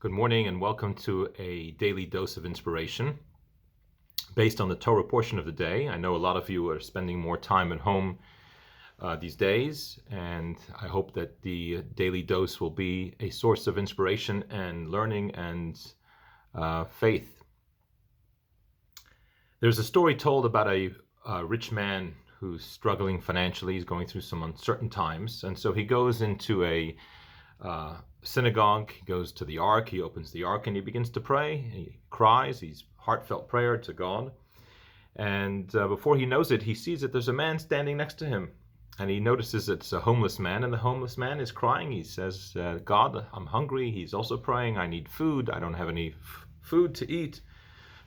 Good morning and welcome to a daily dose of inspiration based on the Torah portion of the day. I know a lot of you are spending more time at home these days, and I hope that the daily dose will be a source of inspiration and learning and faith. There's a story told about a rich man who's struggling financially. He's going through some uncertain times, and so he goes into a synagogue. He goes to the ark, he opens the ark, and he begins to pray. He cries, he's heartfelt prayer to God. And before he knows it, he sees that there's a man standing next to him. And he notices it's a homeless man, and the homeless man is crying. He says, God, I'm hungry. He's also praying, I need food. I don't have any food to eat.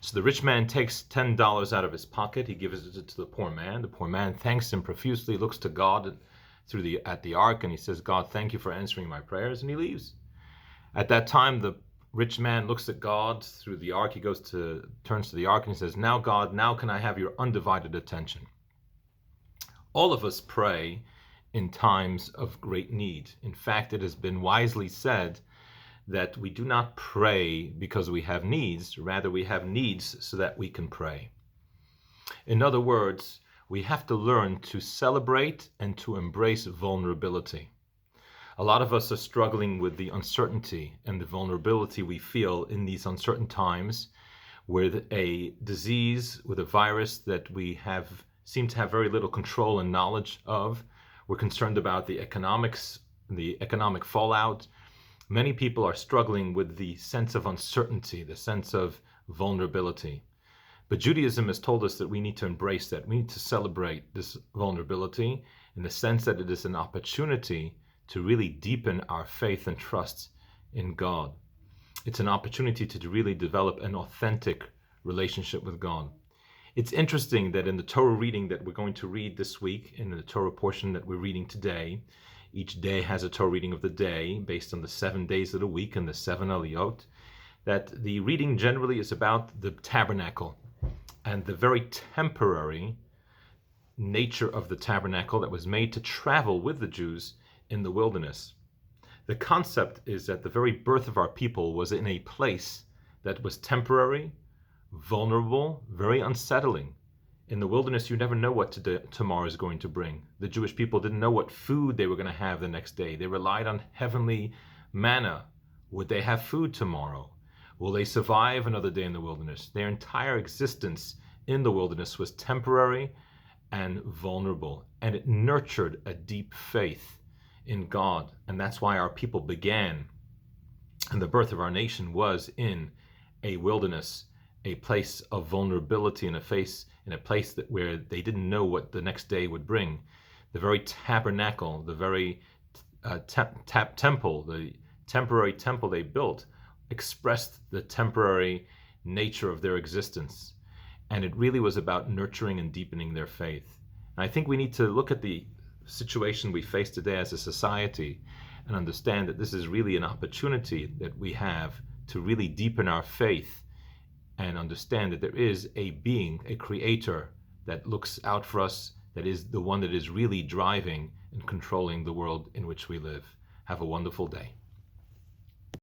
So the rich man takes $10 out of his pocket. He gives it to the poor man. The poor man thanks him profusely, looks to God at the ark, and he says, God, thank you for answering my prayers, and he leaves. At that time, the rich man looks at God through the ark. He turns to the ark, and he says, now God, now can I have your undivided attention? All of us pray in times of great need. In fact, it has been wisely said that we do not pray because we have needs, rather we have needs so that we can pray. In other words, we have to learn to celebrate and to embrace vulnerability. A lot of us are struggling with the uncertainty and the vulnerability we feel in these uncertain times with a disease, with a virus that we seem to have very little control and knowledge of. We're concerned about the economics, the economic fallout. Many people are struggling with the sense of uncertainty, the sense of vulnerability. But Judaism has told us that we need to embrace that. We need to celebrate this vulnerability in the sense that it is an opportunity to really deepen our faith and trust in God. It's an opportunity to really develop an authentic relationship with God. It's interesting that in the Torah reading that we're going to read this week, in the Torah portion that we're reading today, each day has a Torah reading of the day based on the 7 days of the week and the 7 aliyot, that the reading generally is about the tabernacle and the very temporary nature of the tabernacle that was made to travel with the Jews in the wilderness. The concept is that the very birth of our people was in a place that was temporary, vulnerable, very unsettling. In the wilderness, you never know what tomorrow is going to bring. The Jewish people didn't know what food they were going to have the next day. They relied on heavenly manna. Would they have food tomorrow? Will they survive another day in the wilderness? Their entire existence in the wilderness was temporary and vulnerable, and it nurtured a deep faith in God. And that's why our people began, and the birth of our nation was in a wilderness, a place of vulnerability, in a place where they didn't know what the next day would bring. The very tabernacle, the very temple, the temporary temple they built, expressed the temporary nature of their existence. And it really was about nurturing and deepening their faith. And I think we need to look at the situation we face today as a society and understand that this is really an opportunity that we have to really deepen our faith and understand that there is a being, a creator that looks out for us, that is the one that is really driving and controlling the world in which we live. Have a wonderful day.